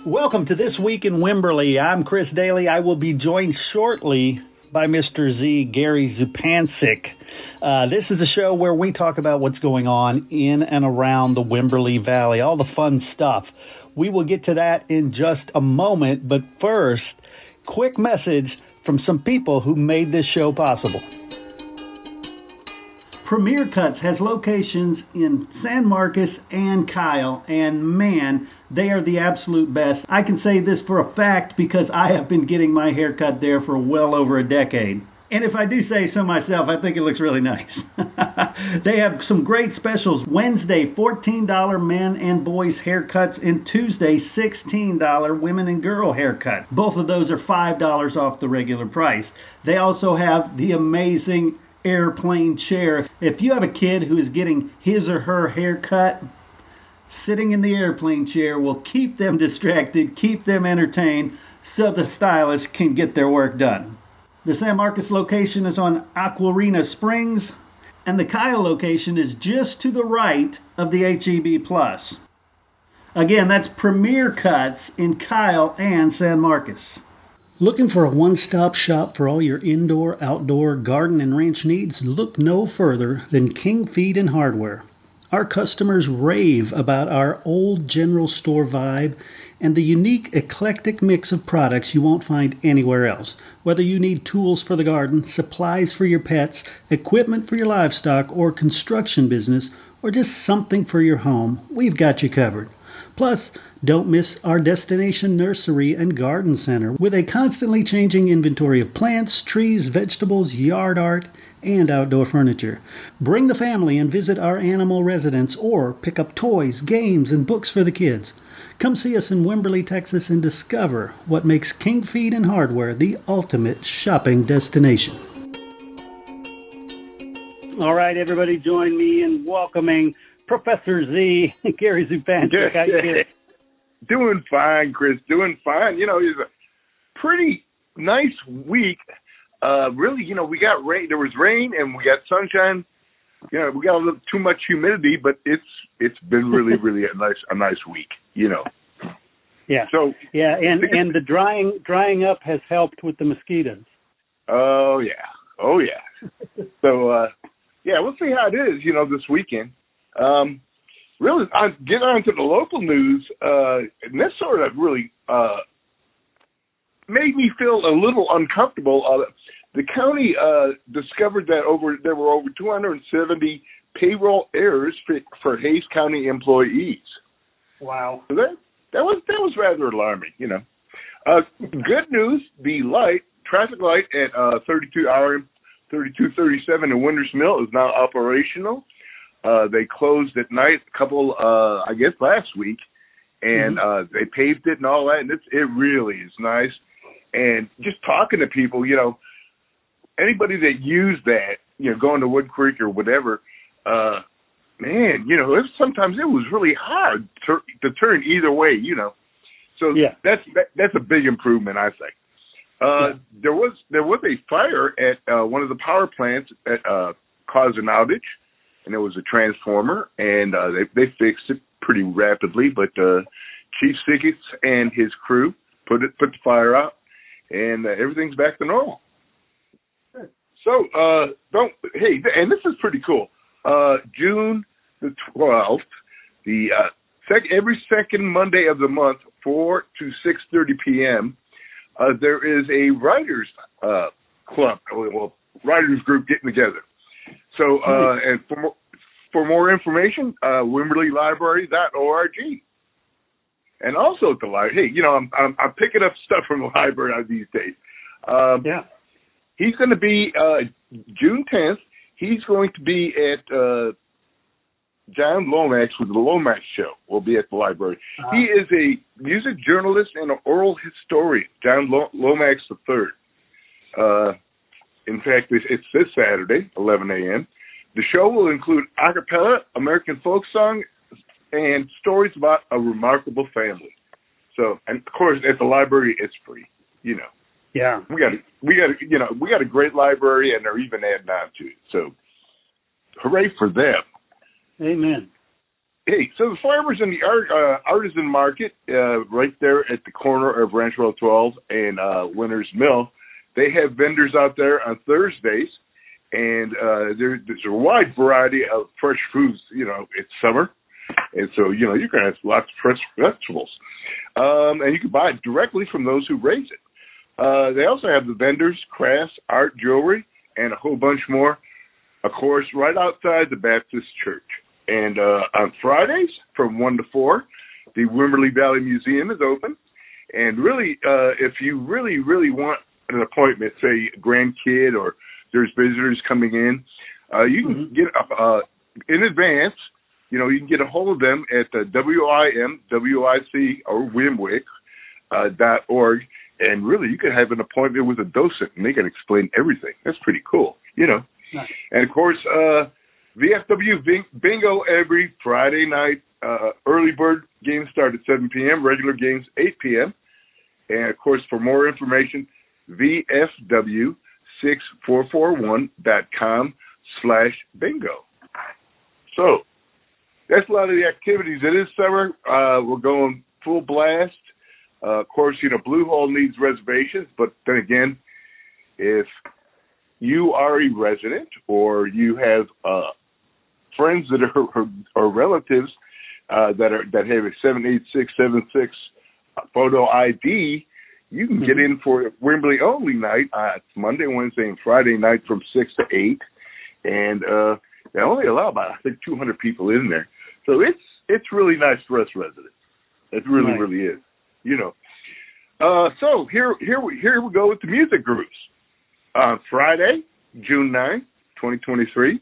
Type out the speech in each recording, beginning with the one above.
Welcome to This Week in Wimberley. I'm Chris Doelle. I will be joined shortly by Mr. Z, Gary Zupancic. This is a show where we talk about what's going on in and around the Wimberley Valley, all the fun stuff. We will get to that in just a moment, but first, quick message from some people who made this show possible. Premier Cuts has locations in San Marcos and Kyle, and man, they are the absolute best. I can say this for a fact because I have been getting my hair cut there for well over a decade. And if I do say so myself, I think it looks really nice. They have some great specials. Wednesday, $14 men and boys haircuts, and Tuesday, $16 women and girl haircut. Both of those are $5 off the regular price. They also have the amazing airplane chair. If you have a kid who is getting his or her hair cut, sitting in the airplane chair will keep them distracted, keep them entertained, so the stylist can get their work done. The San Marcos location is on Aquarina Springs, and the Kyle location is just to the right of the HEB Plus. Again, that's Premier Cuts in Kyle and San Marcos. Looking for a one-stop shop for all your indoor, outdoor, garden, and ranch needs? Look no further than King Feed and Hardware. Our customers rave about our old general store vibe and the unique, eclectic mix of products you won't find anywhere else. Whether you need tools for the garden, supplies for your pets, equipment for your livestock or construction business, or just something for your home, we've got you covered. Plus, don't miss our destination nursery and garden center with a constantly changing inventory of plants, trees, vegetables, yard art, and outdoor furniture. Bring the family and visit our animal residence or pick up toys, games, and books for the kids. Come see us in Wimberley, Texas, and discover what makes King Feed and Hardware the ultimate shopping destination. All right, everybody, join me in welcoming Professor Z, Gary Zupancic. How you doing? Doing fine, Chris. Doing fine. You know, it's a pretty nice week. Really, you know, we got rain. There was rain and we got sunshine. You know, we got a little too much humidity, but it's been really, really a nice week. You know. Yeah. So yeah, and the drying up has helped with the mosquitoes. Oh yeah. So yeah, we'll see how it is. You know, this weekend. Really, I get on to the local news, and this sort of really made me feel a little uncomfortable. The county discovered that there were over 270 payroll errors for Hays County employees. Wow. So that was rather alarming, you know. Good news: the traffic light at 3237 in Winters Mill is now operational. They closed at night I guess last week, and they paved it and all that, and it really is nice. And just talking to people, you know, anybody that used that, you know, going to Wood Creek or whatever, man, you know, sometimes it was really hard to turn either way, you know. So yeah, that's a big improvement, I think. There was a fire at one of the power plants that caused an outage. And it was a transformer, and they fixed it pretty rapidly. But Chief Sickets and his crew put the fire out, and everything's back to normal. So and this is pretty cool. June the 12th, every second Monday of the month, 4 to 6:30 p.m. There is a writers club, writers group getting together. So, and for more information, WimberleyLibrary.org. And also at the library, hey, you know, I'm picking up stuff from the library these days. He's going to be, June 10th, he's going to be at John Lomax with the Lomax Show. Will be at the library. He is a music journalist and an oral historian, John Lomax III. In fact, it's this Saturday, 11 a.m. The show will include a cappella, American folk song, and stories about a remarkable family. So, and of course, at the library, it's free. You know. Yeah. We got a great library, and they're even adding on to it. So, hooray for them. Amen. Hey, so the farmers and the artisan market, right there at the corner of Rancho 12 and Winter's Mill, they have vendors out there on Thursdays, and there's a wide variety of fresh foods. You know, it's summer, and so, you know, you can have lots of fresh vegetables. And you can buy it directly from those who raise it. They also have the vendors, crafts, art, jewelry, and a whole bunch more, of course, right outside the Baptist church. And on Fridays from 1 to 4, the Wimberley Valley Museum is open. And really, if you really, really want an appointment, say a grandkid or there's visitors coming in, you can get in advance. You know, you can get a hold of them at WIC or WIMWIC.org. And really, you can have an appointment with a docent, and they can explain everything. That's pretty cool, you know. Nice. And, of course, VFW Bingo every Friday night. Early bird games start at 7 p.m., regular games 8 p.m. And, of course, for more information, VFW6441.com/bingo. So that's a lot of the activities. It is summer. We're going full blast. Of course, you know, Blue Hole needs reservations, but then again, if you are a resident or you have friends that are relatives that have a 78676 photo ID, you can get in for Wimberley only night. It's Monday, Wednesday, and Friday night from 6 to 8, and they only allow about, I think, 200 people in there. So it's really nice for us residents. It really, really is. You know. So here we go with the music groups. Friday, June 9th, 2023,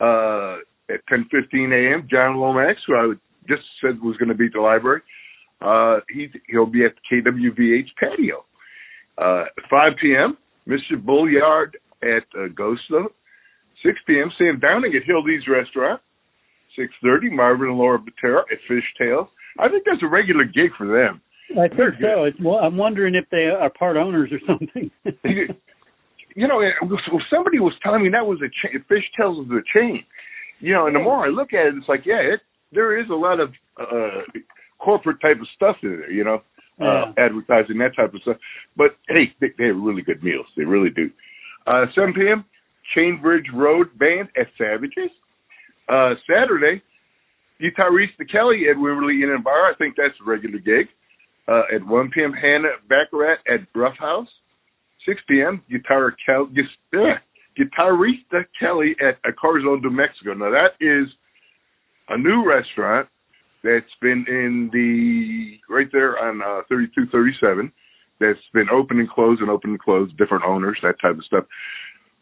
at 10:15 a.m., John Lomax, who I just said was going to be at the library, he'll be at the KWVH patio. At 5 p.m., Mr. Bulliard at Ghostlow. 6 p.m., Sam Downing at Hildy's Restaurant. 6:30, Marvin and Laura Botero at Fishtails. I think that's a regular gig for them. I think so. Well, I'm wondering if they are part owners or something. You know, somebody was telling me that was a chain. Fishtails was a chain. You know, and the more I look at it, it's like, there is a lot of corporate type of stuff in there, you know, advertising, that type of stuff. But, hey, they have really good meals. They really do. 7 p.m., Chainbridge Road Band at Savages. Saturday, Guitarista Kelly at Wimberley Inn and Bar. I think that's a regular gig. At 1 p.m., Hannah Baccarat at Rough House. 6 p.m., Guitarista Kelly at Corazon de Mexico. Now, that is a new restaurant that's been right there on 3237. That's been open and closed, different owners, that type of stuff.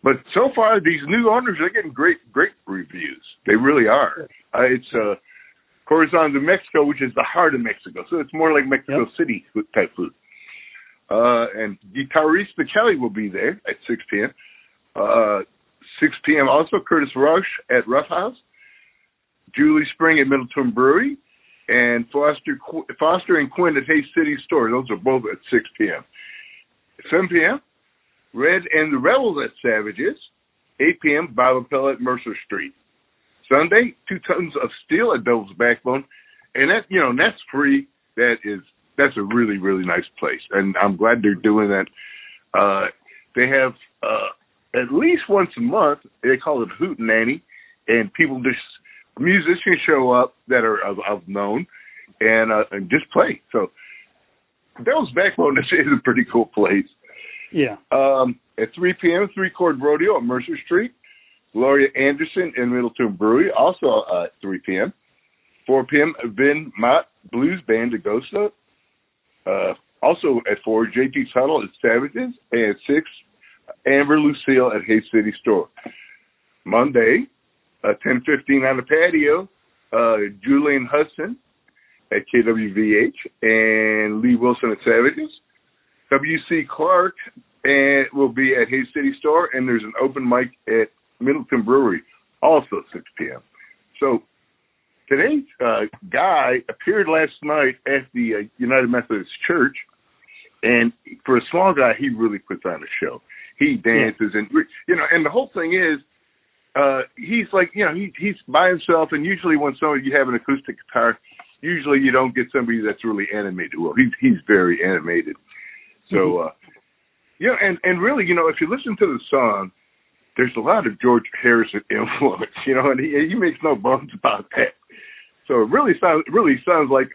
But so far, these new owners are getting great reviews. They really are. It's Corazon de Mexico, which is the heart of Mexico. So it's more like Mexico City type food. And Guitarista Kelly will be there at 6 p.m. 6 p.m. also Curtis Rush at Rough House. Julie Spring at Middleton Brewery. And Foster and Quinn at Hay City Store. Those are both at 6 p.m. 7 p.m. Red and the Rebels at Savages. 8 p.m. Bob and Pell at Mercer Street. Sunday, 2 Tons of Steel at Devil's Backbone. And that, you know, that's free. That's a really, really nice place. And I'm glad they're doing that. They have at least once a month, they call it Hootenanny, and musicians show up that are of known and just play. So Devil's Backbone is a pretty cool place. Yeah. At 3 p.m., 3-Chord Rodeo at Mercer Street. Gloria Anderson and Middleton Brewery, also at 3 p.m. 4 p.m., Vin Mott Blues Band at Ghostlow. Also at 4, J.T. Tuttle at Savages. And at 6, Amber Lucille at Hay City Store. Monday, 10:15 on the patio, Julian Hudson at KWVH and Lee Wilson at Savages. W.C. Clark will be at Hay City Store, and there's an open mic at Middleton Brewery, also 6 p.m. So today's guy appeared last night at the United Methodist Church, and for a small guy, he really puts on a show. He dances, and you know, and the whole thing is, he's like, he's by himself, and usually when you have an acoustic guitar, usually you don't get somebody that's really animated. Well, he's very animated. So, and really, if you listen to the song, there's a lot of George Harrison influence, and he makes no bones about that. So it really sounds like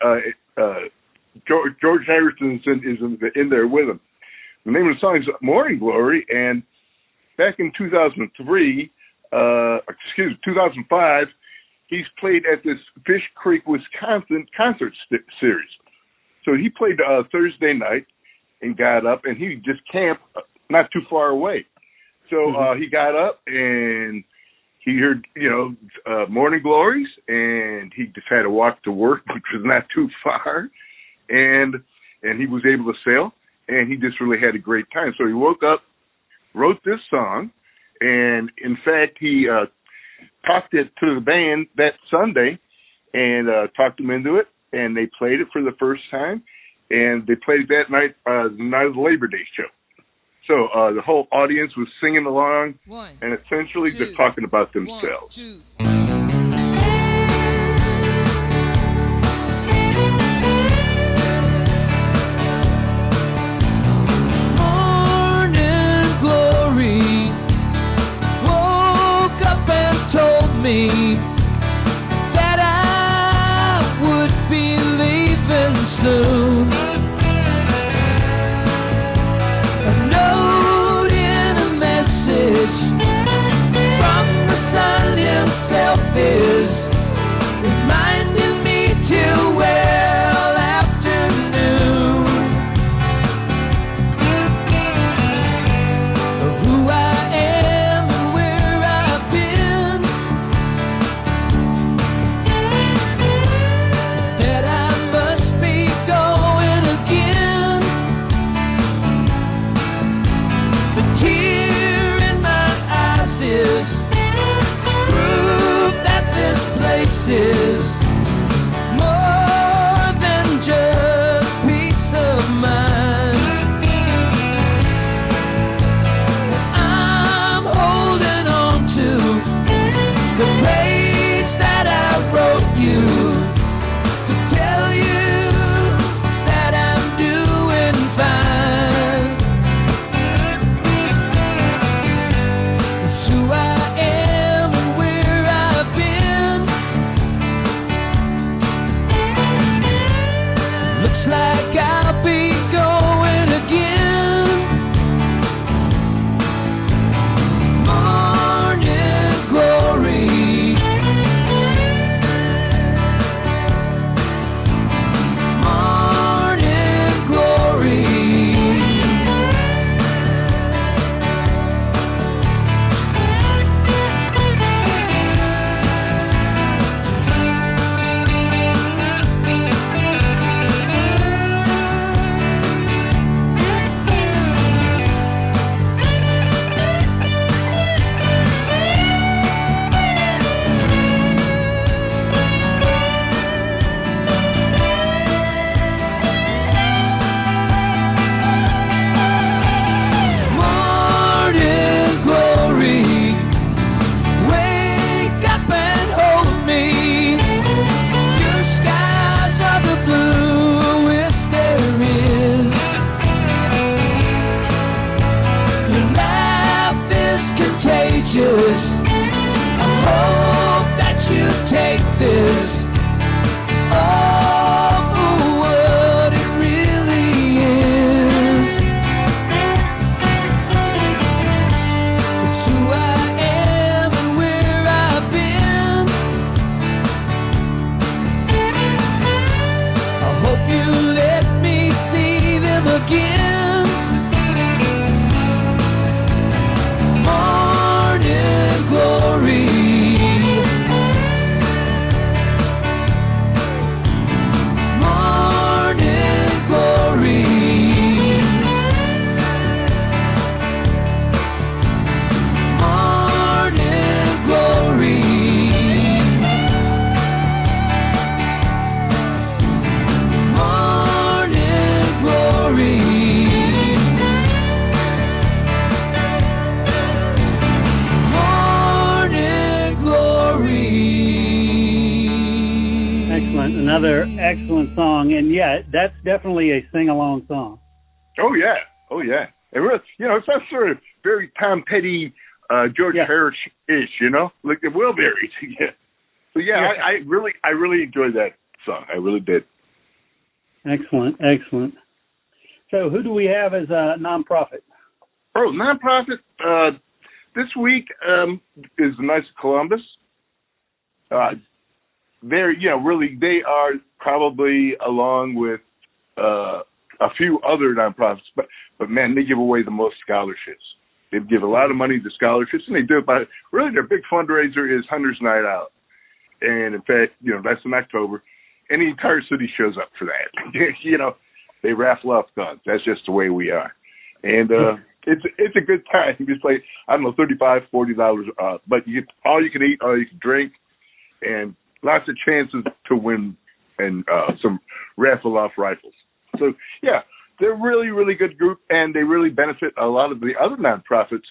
George Harrison is in there with him. The name of the song is Morning Glory, and back in 2005, he's played at this Fish Creek, Wisconsin concert series. So he played Thursday night and got up, and he just camped not too far away. So he got up and he heard, Morning Glories, and he just had to walk to work, which was not too far, and he was able to sail, and he just really had a great time. So he woke up, wrote this song, and in fact, he talked it to the band that Sunday and talked them into it, and they played it for the first time, and they played it that night, the night of the Labor Day show. So the whole audience was singing along and essentially just talking about themselves. Morning glory woke up and told me that I would be leaving soon. From the sun himself is reminding me till well afternoon of who I am and where I've been, that I must be going again. The tear is proof that this place is more than just peace of mind. I'm holding on to the page that I wrote you to tell you that I'm doing fine. Who I am and where I've been. Looks like I'll be going again. Morning glory. Morning glory. Another excellent song, and yeah, that's definitely a sing-along song. Oh yeah. And really, it's that sort of very Tom Petty, George Harris-ish, like the Wilburys. Yeah. So yeah, I really enjoyed that song. I really did. Excellent. So who do we have as a nonprofit? Oh, nonprofit this week is the Knights of Columbus. They are probably, along with a few other nonprofits, but man, they give away the most scholarships. They give a lot of money to scholarships, and they do it by, really their big fundraiser is Hunter's Night Out. And in fact, that's in October, and the entire city shows up for that. They raffle off guns. That's just the way we are. And it's a good time. You just play, I don't know, $35, $40, but you get all you can eat, all you can drink, and lots of chances to win and some raffle off rifles. So yeah, they're a really, really good group, and they really benefit a lot of the other nonprofits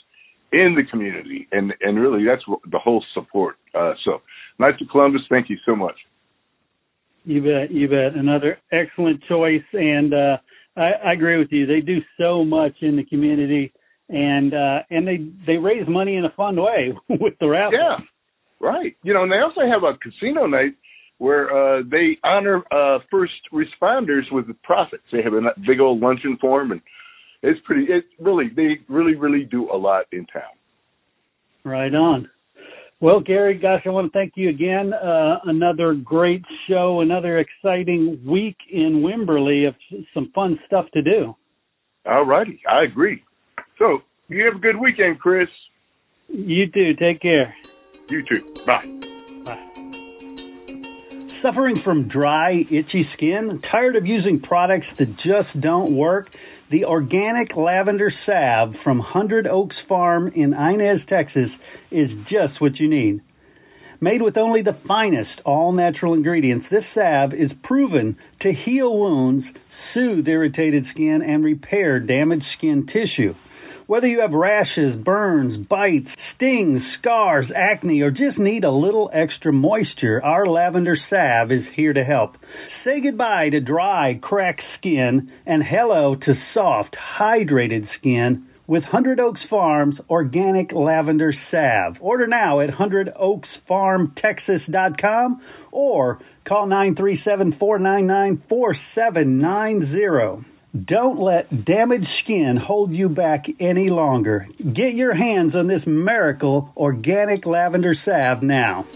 in the community, and really that's the whole support. So Knights of Columbus, thank you so much. You bet. Another excellent choice, and I agree with you. They do so much in the community, and they raise money in a fun way with the raffle. Yeah, right. And they also have a casino night where they honor first responders with profits. They have a big old luncheon for them, and they really do a lot in town. Right on. Well, Gary, gosh, I want to thank you again. Another great show, another exciting week in Wimberley of some fun stuff to do. All righty. I agree. So you have a good weekend, Chris. You too. Take care. You too. Bye. Bye. Suffering from dry, itchy skin? Tired of using products that just don't work? The organic lavender salve from 100 Oaks Farm in Inez, Texas is just what you need. Made with only the finest all-natural ingredients, this salve is proven to heal wounds, soothe irritated skin, and repair damaged skin tissue. Whether you have rashes, burns, bites, stings, scars, acne, or just need a little extra moisture, our lavender salve is here to help. Say goodbye to dry, cracked skin and hello to soft, hydrated skin with 100 Oaks Farm's organic lavender salve. Order now at 100oaksfarmtexas.com or call 937-499-4790. Don't let damaged skin hold you back any longer. Get your hands on this miracle organic lavender salve now.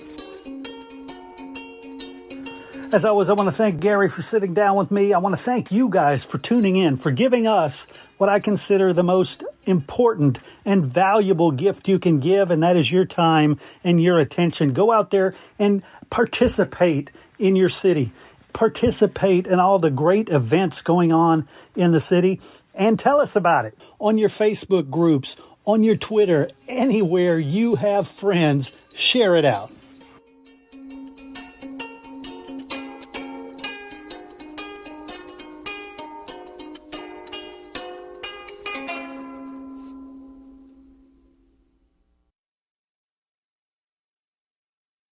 As always, I want to thank Gary for sitting down with me. I want to thank you guys for tuning in, for giving us what I consider the most important and valuable gift you can give, and that is your time and your attention. Go out there and participate in your city. Participate in all the great events going on in the city, and tell us about it on your Facebook groups, on your Twitter, anywhere you have friends. Share it out.